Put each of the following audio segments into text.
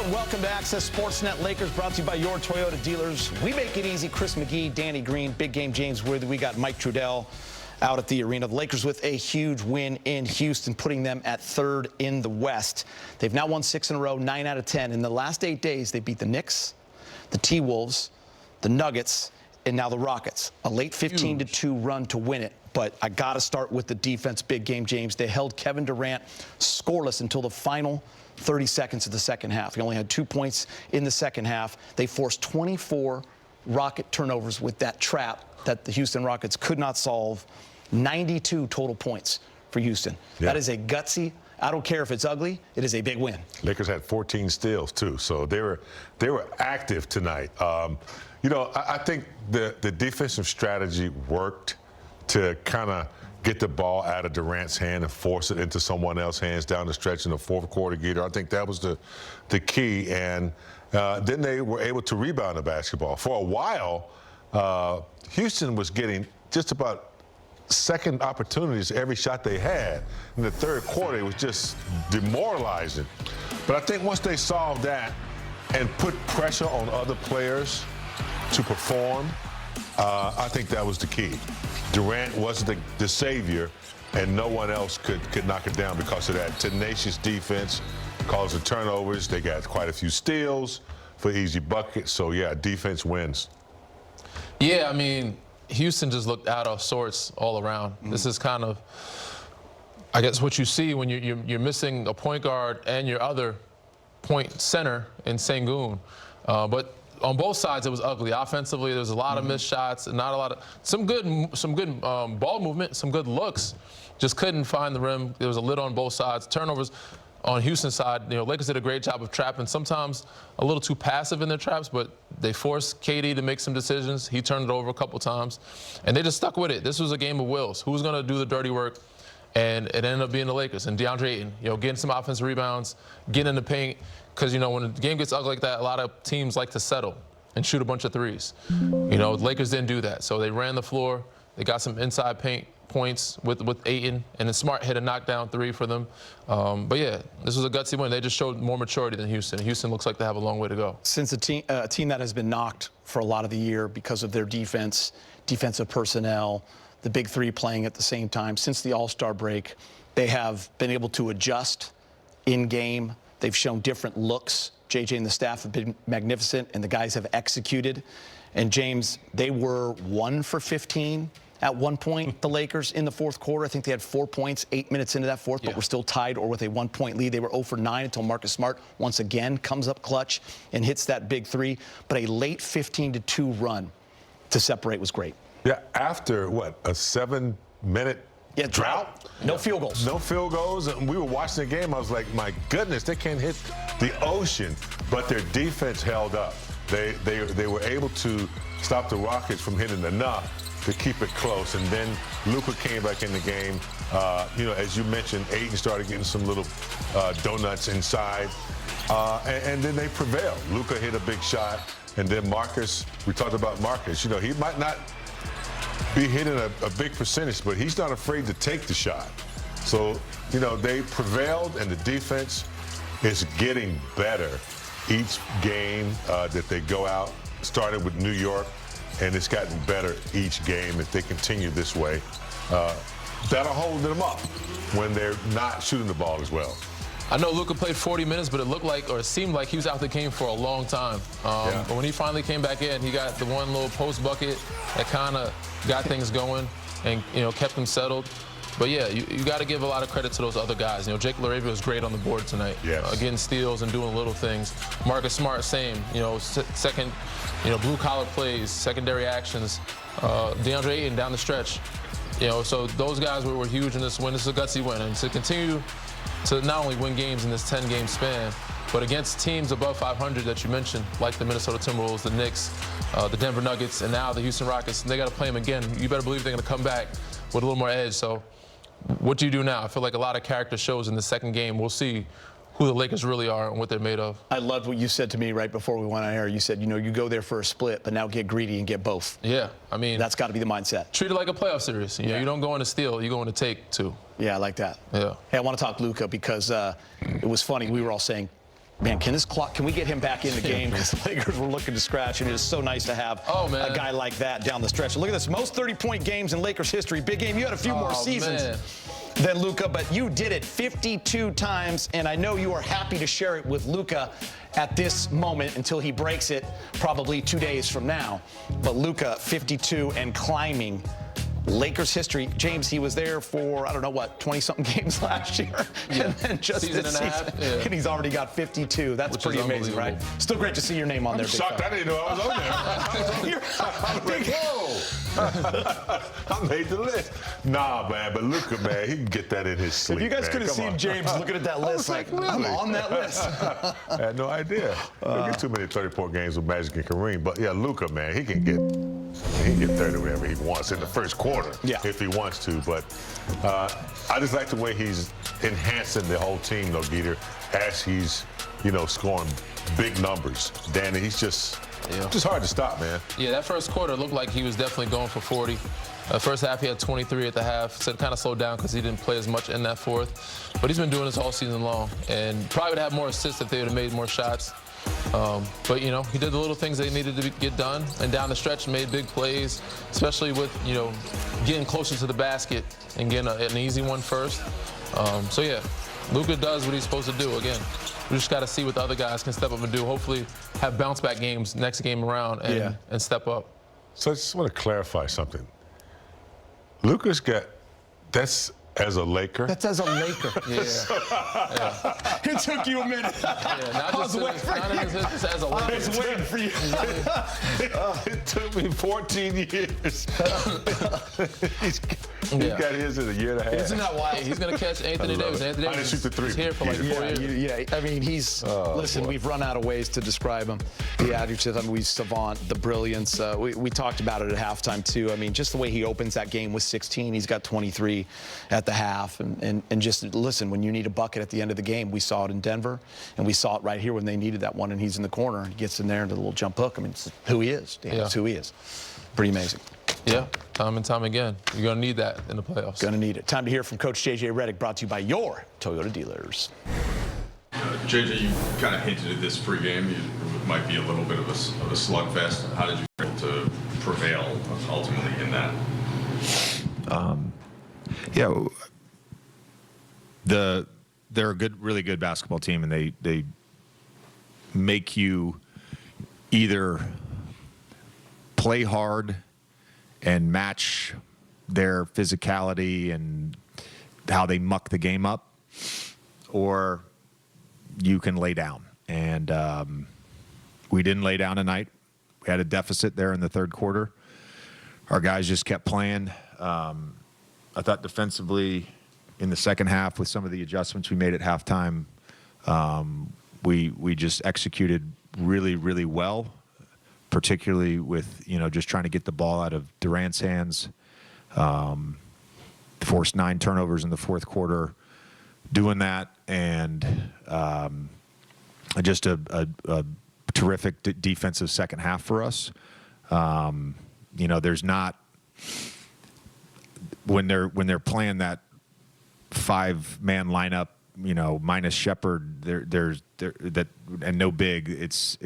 and welcome to Access Sportsnet. Lakers brought to you by your Toyota dealers. We make it easy. Chris McGee, Danny Green, Big Game James Worthy. We got Mike Trudell out at the arena. The Lakers with a huge win in Houston, putting them at third in the West. They've now won 6 in a row, 9 out of 10. In the last 8 days, they beat the Knicks, the T-Wolves, the Nuggets, and now the Rockets. A late 15-2 run to win it. But I got to start with the defense, Big Game James. They held Kevin Durant scoreless until the final 30 seconds of the second half. He only had 2 points in the second half. They forced 24 Rocket turnovers with that trap that the Houston Rockets could not solve. 92 total points for Houston. Yeah. That is a gutsy, I don't care if it's ugly, it is a big win. Lakers had 14 steals, too, so they were active tonight. You know, I think the defensive strategy worked to kind of get the ball out of Durant's hand and force it into someone else's hands down the stretch in the fourth quarter. I think that was the key. And then they were able to rebound the basketball. For a while, Houston was getting just about second opportunities every shot they had. In the third quarter, it was just demoralizing. But I think once they solved that and put pressure on other players to perform, I think that was the key. Durant was the savior, and no one else could knock it down because of that tenacious defense, causing turnovers. They got quite a few steals for easy buckets. So, yeah, defense wins. Yeah, I mean, Houston just looked out of sorts all around. This is kind of, I guess, what you see when you're missing a point guard and your other point center in Sengun. But on both sides, it was ugly. Offensively, there was a lot of missed shots, and not a lot of some good ball movement, some good looks. Just couldn't find the rim. There was a lid on both sides. Turnovers on Houston's side. You know, Lakers did a great job of trapping. Sometimes a little too passive in their traps, but they forced KD to make some decisions. He turned it over a couple times, and they just stuck with it. This was a game of wills. Who was going to do the dirty work? And it ended up being the Lakers and DeAndre Ayton. You know, getting some offensive rebounds, getting in the paint. Because, you know, when the game gets ugly like that, a lot of teams like to settle and shoot a bunch of threes. You know, the Lakers didn't do that. So they ran the floor. They got some inside paint points with Ayton, and then Smart hit a knockdown three for them. But, yeah, this was a gutsy win. They just showed more maturity than Houston. Houston looks like they have a long way to go. Since a team that has been knocked for a lot of the year because of their defense, defensive personnel, the big three playing at the same time, since the All-Star break, they have been able to adjust in game. They've shown different looks. JJ and the staff have been magnificent, and the guys have executed. And, James, they were 1 for 15 at one point, the Lakers, in the fourth quarter. I think they had 4 points 8 minutes into that fourth, but were still tied or with a 1-point lead. They were 0 for 9 until Marcus Smart once again comes up clutch and hits that big three. But a late 15-2 run to separate was great. Yeah, after, what, a 7-minute drought? No field goals. No field goals. And we were watching the game. I was like, my goodness, they can't hit the ocean. But their defense held up. They were able to stop the Rockets from hitting enough to keep it close. And then Luka came back in the game. You know, as you mentioned, Ayton started getting some little donuts inside. And then they prevailed. Luka hit a big shot. And then Marcus, we talked about Marcus. You know, he might not be hitting a big percentage, but he's not afraid to take the shot. So, you know, they prevailed, and the defense is getting better each game that they go out. Started with New York, and it's gotten better each game. If they continue this way, that'll hold them up when they're not shooting the ball as well. I know Luka played 40 minutes, but it looked like, or it seemed like he was out the game for a long time. But when he finally came back in, he got the one little post bucket that kind of got things going and, you know, kept them settled. But, yeah, you got to give a lot of credit to those other guys. You know, Jake LaRavia was great on the board tonight. Getting steals and doing little things. Marcus Smart, same. You know, second, you know, blue-collar plays, secondary actions. DeAndre Ayton down the stretch. You know, so those guys were huge in this win. This is a gutsy win. And to continue to not only win games in this 10-game span, but against teams above 500 that you mentioned, like the Minnesota Timberwolves, the Knicks, the Denver Nuggets, and now the Houston Rockets, and they got to play them again. You better believe they're going to come back with a little more edge. So what do you do now? I feel like a lot of character shows in the second game. We'll see who the Lakers really are and what they're made of. I loved what you said to me right before we went on air. You said, you know, you go there for a split, but now get greedy and get both. Yeah, I mean, that's got to be the mindset. Treat it like a playoff series. You know, you don't go in to steal, you go in to take two. Yeah, I like that. Yeah. Hey, I want to talk Luka because it was funny. We were all saying, Man, can we get him back in the game? Because the Lakers were looking to scratch, and it is so nice to have a guy like that down the stretch. Look at this, most 30-point games in Lakers history. Big game. You had a few more seasons than Luka, but you did it 52 times, and I know you are happy to share it with Luka at this moment until he breaks it probably 2 days from now. But Luka, 52 and climbing. Lakers history. James, he was there for, I don't know what, 20-something games last year. Yeah. And then just season this and a season. half. Yeah. And he's already got 52. That's pretty amazing, right? Still great to see your name on there. I'm shocked. I didn't know I was on there. I'm like, whoa. I made the list. Nah, man, but Luka, man, he can get that in his sleep. If you guys could have Come seen on. James looking at that list, like, really? I'm on that list. I had no idea. Don't get too many 30-point games with Magic and Kareem. But, yeah, Luka, man, he can get 30 whenever he wants in the first quarter if he wants to. But I just like the way he's enhancing the whole team, though, Dieter, as he's, scoring big numbers. Danny, he's just hard to stop, man. Yeah, that first quarter looked like he was definitely going for 40. First half, he had 23 at the half. So it kind of slowed down because he didn't play as much in that fourth. But he's been doing this all season long. And probably would have more assists if they would have made more shots. But, he did the little things they needed to get done. And down the stretch, made big plays, especially with, getting closer to the basket and getting an easy one first. So, yeah, Luka does what he's supposed to do. Again, we just got to see what the other guys can step up and do. Hopefully have bounce-back games next game around and step up. So I just want to clarify something. Luka's got – that's as a Laker? That's as a Laker. It took you a minute. Not just as a Laker. I was waiting for you. It took me 14 years. He's got his in a year and a half. Isn't that wild? He's going to catch Anthony Davis. Anthony Davis shoot the three. is here for like 4 years. Yeah, I mean, listen, we've run out of ways to describe him. The adjectives, I mean, he's savant, the brilliance. We talked about it at halftime, too. I mean, just the way he opens that game with 16, he's got 23 at the half. And just listen, when you need a bucket at the end of the game, we saw it in Denver, and we saw it right here when they needed that one, and he's in the corner. He gets in there into the little jump hook. I mean, it's who he is. It's who he is. Pretty amazing. Yeah, time and time again. You're going to need that in the playoffs. Going to need it. Time to hear from Coach J.J. Redick, brought to you by your Toyota dealers. JJ, you kind of hinted at this pregame. It might be a little bit of a slugfest. How did you be able to prevail ultimately in that? They're a really good basketball team, and they make you either play hard and match their physicality and how they muck the game up, or you can lay down. And we didn't lay down tonight. We had a deficit there in the third quarter. Our guys just kept playing. I thought defensively in the second half, with some of the adjustments we made at halftime, we just executed really, really well, particularly with, just trying to get the ball out of Durant's hands. Forced 9 turnovers in the fourth quarter doing that, and just a terrific defensive second half for us. There's not, when they're playing that 5-man lineup, minus Shepherd, there's and no big. It's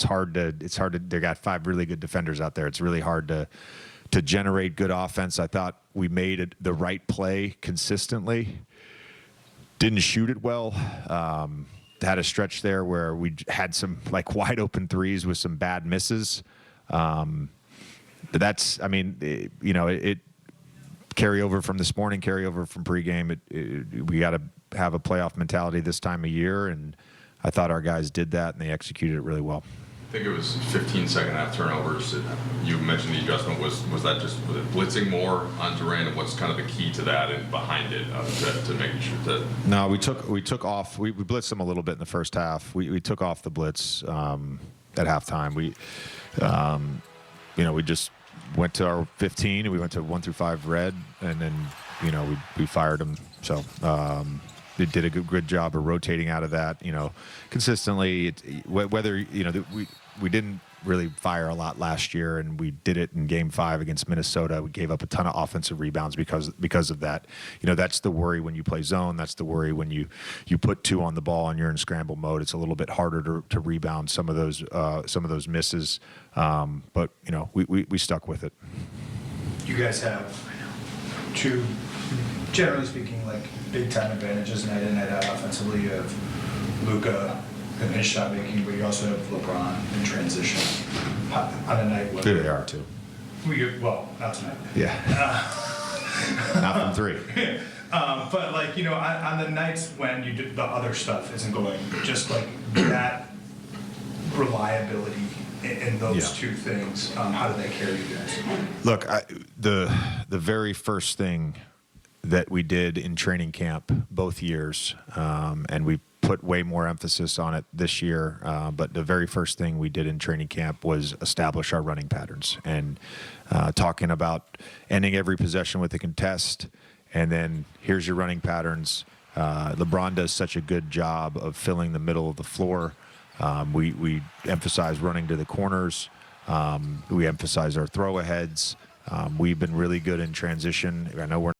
hard to. They got 5 really good defenders out there. It's really hard to generate good offense. I thought we made the right play consistently. Didn't shoot it well. Had a stretch there where we had some wide open threes with some bad misses. But that's, it carry over from this morning, carry over from pregame. We got to have a playoff mentality this time of year, and I thought our guys did that, and they executed it really well. I think it was 15 second-half turnovers. You mentioned the adjustment. Was it blitzing more on Durant, and what's kind of the key to that and behind it to making sure that? No, we took off. We blitzed them a little bit in the first half. We took off the blitz at halftime. We just went to our 15, and we went to 1 through 5 red, and then we fired them. So they did a good job of rotating out of that, consistently. Whether we didn't really fire a lot last year, and we did it in Game 5 against Minnesota. We gave up a ton of offensive rebounds because of that. That's the worry when you play zone. That's the worry when you put 2 on the ball and you're in scramble mode. It's a little bit harder to rebound some of those misses. But we stuck with it. You guys have 2, generally speaking, like big time advantages night in, night out offensively. You have Luka and his shot making, but you also have LeBron in transition. On a night when They are too. well, not tonight. Yeah. Not from 3. But on the nights when you do the other stuff isn't going, just like that reliability in those 2 things, how do they carry you guys? Look, the very first thing that we did in training camp both years, and we put way more emphasis on it this year, but the very first thing we did in training camp was establish our running patterns, and talking about ending every possession with a contest, and then here's your running patterns. LeBron does such a good job of filling the middle of the floor. We emphasize running to the corners. We emphasize our throw aheads. We've been really good in transition. I know we're